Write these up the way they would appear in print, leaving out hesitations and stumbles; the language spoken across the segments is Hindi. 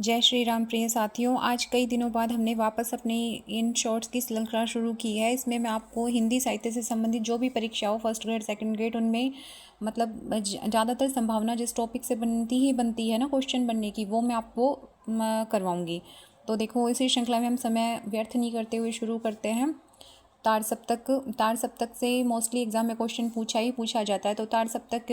जय श्री राम प्रिय साथियों, आज कई दिनों बाद हमने वापस अपनी इन शॉर्ट्स की श्रृंखला शुरू की है। इसमें मैं आपको हिंदी साहित्य से संबंधित जो भी परीक्षाओं फर्स्ट ग्रेड सेकंड ग्रेड उनमें मतलब ज़्यादातर संभावना जिस टॉपिक से बनती है ना क्वेश्चन बनने की, वो मैं आपको करवाऊँगी। तो देखो, इसी श्रृंखला में हम समय व्यर्थ नहीं करते हुए शुरू करते हैं। तार सप्तक से मोस्टली एग्जाम में क्वेश्चन पूछा जाता है। तो तार सप्तक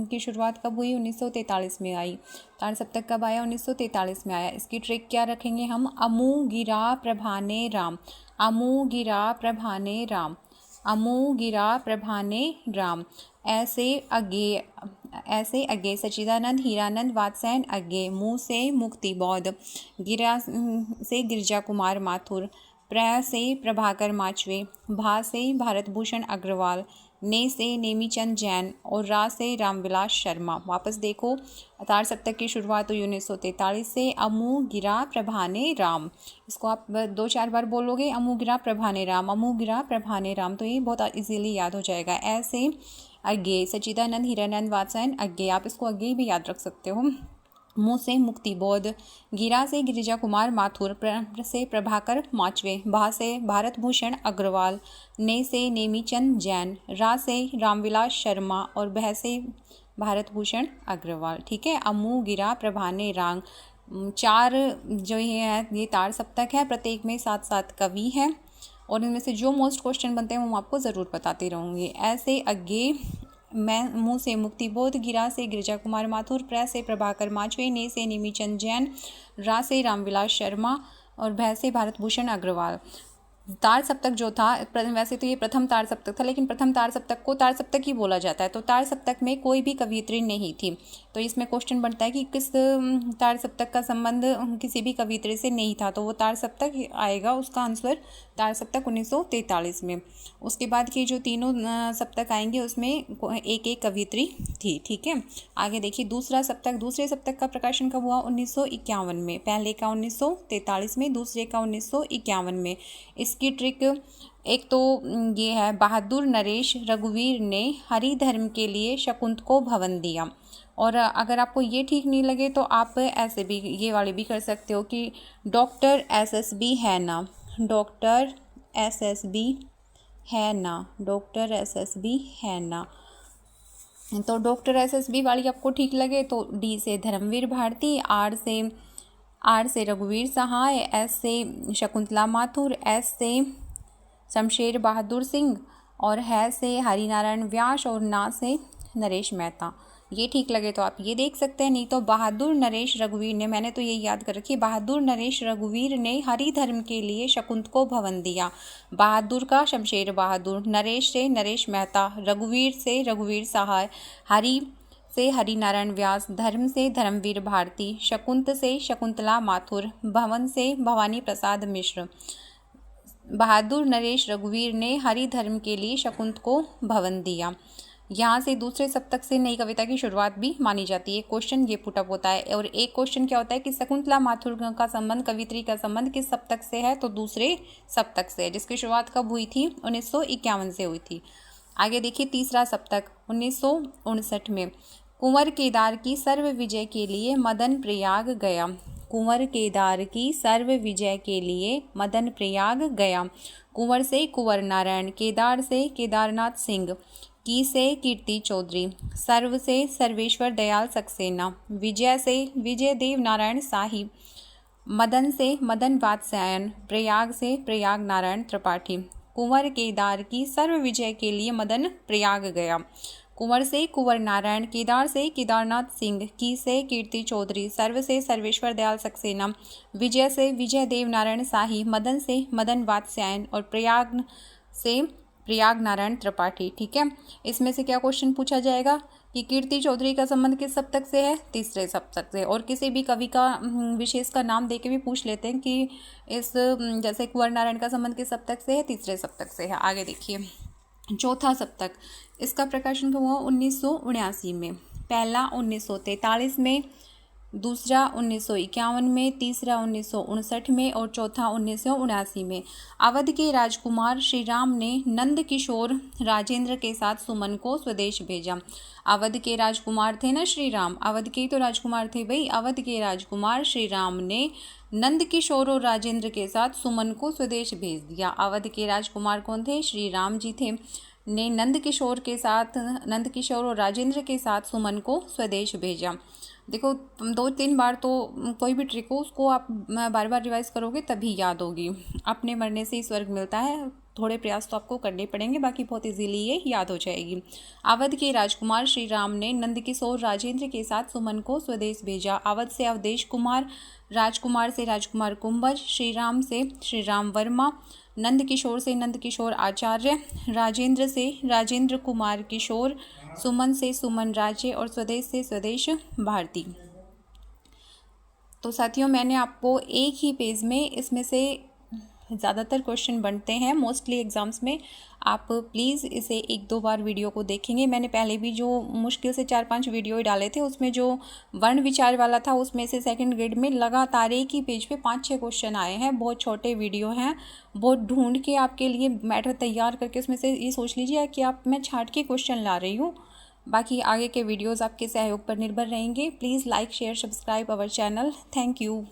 की शुरुआत कब हुई? 1943 में आई। तार सप्तक कब आया? 1943 में आया। इसकी ट्रिक क्या रखेंगे हम? अमु गिरा प्रभाने राम, अमु गिरा प्रभाने राम, अमु गिरा प्रभाने राम। ऐसे अगे सच्चिदानंद हीरानंद वात्स्यायन अगे, मुँह से मुक्ति बौद्ध, गिरा से गिरजा कुमार माथुर, प्र से प्रभाकर माचवे, भा से भारत भूषण अग्रवाल, ने से नेमीचंद जैन और रा से रामविलास शर्मा। वापस देखो, तार सप्तक की शुरुआत हुई 1943 से। अमु गिरा प्रभाने राम, इसको आप 2-4 बार बोलोगे, अमु गिरा प्रभाने राम, अमु गिरा प्रभाने राम, तो ये बहुत इजीली याद हो जाएगा। ऐसे अज्ञे सच्चिदानंद हीरानंद वात्स्यायन अज्ञे, आप इसको अज्ञे भी याद रख सकते हो। मुँह से मुक्ति बौद्ध, गिरा से गिरिजा कुमार माथुर, प्र से प्रभाकर माचवे, भा से भारत भूषण अग्रवाल, ने से नेमीचंद जैन, रा से रामविलास शर्मा और बह से भारत भूषण अग्रवाल। ठीक है, अमु गिरा प्रभाने रांग। 4 जो ये तार सप्तक है, प्रत्येक में 7-7 कवि हैं और इनमें से जो मोस्ट क्वेश्चन बनते हैं वो आपको ज़रूर बताती रहूँगी। ऐसे अज्ञे, मैं मुँह से मुक्ति बोध, गिरा से गिरजा कुमार माथुर, प्र से प्रभाकर माचवे, ने से नेमीचंद जैन, रा से रामविलास शर्मा और भय से भारत भूषण अग्रवाल। तार सप्तक जो था, वैसे तो ये प्रथम तार सप्तक था, लेकिन प्रथम तार सप्तक को तार सप्तक ही बोला जाता है। तो तार सप्तक में कोई भी कवियत्री नहीं थी, तो इसमें क्वेश्चन बनता है कि किस तार सप्तक का संबंध किसी भी कवियत्री से नहीं था, तो वो तार सप्तक आएगा। उसका आंसर तार सप्तक 1943 में। उसके बाद की जो तीनों सप्तक आएंगे उसमें एक एक कवियत्री थी। ठीक है, आगे देखिए दूसरे सप्तक का प्रकाशन कब हुआ? 1951 में। पहले का 1943 में, दूसरे का 1951 में। इसकी ट्रिक एक तो ये है, बहादुर नरेश रघुवीर ने हरि धर्म के लिए शकुंत को भवन दिया। और अगर आपको ये ठीक नहीं लगे तो आप ऐसे भी ये वाली भी कर सकते हो कि डॉक्टर SSB है ना, डॉक्टर SSB है ना, डॉक्टर SSB है ना। तो डॉक्टर SSB वाली आपको ठीक लगे तो डी से धर्मवीर भारती, आर से रघुवीर सहाय, एस से शकुंतला माथुर, एस से शमशेर बहादुर सिंह और है से हरिनारायण व्यास और ना से नरेश मेहता। ये ठीक लगे तो आप ये देख सकते हैं, नहीं तो बहादुर नरेश रघुवीर ने, मैंने तो ये याद कर रखी, बहादुर नरेश रघुवीर ने हरि धर्म के लिए शकुंत को भवन दिया। बहादुर का शमशेर बहादुर, नरेश से नरेश मेहता, रघुवीर से रघुवीर सहाय, हरि से हरिनारायण व्यास, धर्म से धर्मवीर भारती, शकुंत से शकुंतला माथुर, भवन से भवानी प्रसाद मिश्र। बहादुर नरेश रघुवीर ने हरि धर्म के लिए शकुंत को भवन दिया। यहाँ से दूसरे सप्तक से नई कविता की शुरुआत भी मानी जाती है। क्वेश्चन ये पुटअप होता है। और एक क्वेश्चन क्या होता है कि शकुंतला माथुर का संबंध, कवित्री का संबंध किस सप्तक से है? तो दूसरे सप्तक से है, जिसकी शुरुआत कब हुई थी? 1951 से हुई थी। आगे देखिए तीसरा सप्तक 1959 में। कुंवर केदार की सर्व विजय के लिए मदन प्रयाग गया, कुंवर केदार की सर्व विजय के लिए मदन प्रयाग गया। कुंवर से कुंवर नारायण, केदार से केदारनाथ सिंह, की से कीर्ति चौधरी, सर्व से सर्वेश्वर दयाल सक्सेना, विजय से विजय देव नारायण शाही, मदन से मदन वात्स्यायन, प्रयाग से प्रयाग नारायण त्रिपाठी। कुंवर केदार की सर्व विजय के लिए मदन प्रयाग गया। कुंवर से कुंवर नारायण, केदार से केदारनाथ सिंह, की से कीर्ति चौधरी, सर्व से सर्वेश्वर दयाल सक्सेना, विजय से विजय देव नारायण शाही, मदन से मदन वात्स्यायन और प्रयाग से प्रयाग नारायण त्रिपाठी। ठीक है, इसमें से क्या क्वेश्चन पूछा जाएगा कि कीर्ति चौधरी का संबंध किस सप्तक से है? तीसरे सप्तक से। और किसी भी कवि का विशेष का नाम देके भी पूछ लेते हैं कि इस जैसे कुंवर नारायण का संबंध किस सप्तक से है? तीसरे सप्तक से है। आगे देखिए चौथा सप्तक, इसका प्रकाशन कब हुआ? 1979 में। पहला 1943 में, दूसरा 1951 में, तीसरा 1959 में और चौथा 1979 में। अवध के राजकुमार श्री राम ने नंद किशोर राजेंद्र के साथ सुमन को स्वदेश भेजा। अवध के राजकुमार थे ना श्री राम, अवध के ही तो राजकुमार थे भाई। अवध के राजकुमार श्री राम ने नंद किशोर और राजेंद्र के साथ सुमन को स्वदेश भेज दिया। अवध के राजकुमार कौन थे? श्री राम जी थे। ने नंद किशोर और राजेंद्र के साथ सुमन को स्वदेश भेजा। देखो 2-3 बार तो कोई भी ट्रिक हो उसको आप बार बार रिवाइज करोगे तभी याद होगी। अपने मरने से ही स्वर्ग मिलता है, थोड़े प्रयास तो आपको करने पड़ेंगे, बाकी बहुत इजीली ये याद हो जाएगी। अवध के राजकुमार श्री राम ने नंदकिशोर राजेंद्र के साथ सुमन को स्वदेश भेजा। अवध से अवधेश कुमार, राजकुमार से राजकुमार कुंभज, श्री राम से श्री राम वर्मा, नंदकिशोर से नंदकिशोर आचार्य, राजेंद्र से राजेंद्र कुमार किशोर, सुमन से सुमन राजे और स्वदेश से स्वदेश भारती। तो साथियों मैंने आपको एक ही पेज में इसमें से ज़्यादातर क्वेश्चन बनते हैं मोस्टली एग्ज़ाम्स में। आप प्लीज़ इसे 1-2 बार वीडियो को देखेंगे। मैंने पहले भी जो मुश्किल से 4-5 वीडियो डाले थे उसमें जो वर्ण विचार वाला था उसमें से सेकंड ग्रेड में लगातार एक ही पेज पे 5-6 क्वेश्चन आए हैं। बहुत छोटे वीडियो हैं, बहुत ढूंढ के आपके लिए मैटर तैयार करके उसमें से ये सोच लीजिए कि आप मैं छांट के क्वेश्चन ला रही हूँ। बाकी आगे के वीडियोज़ आपके सहयोग पर निर्भर रहेंगे। Please like share subscribe our channel. Thank you.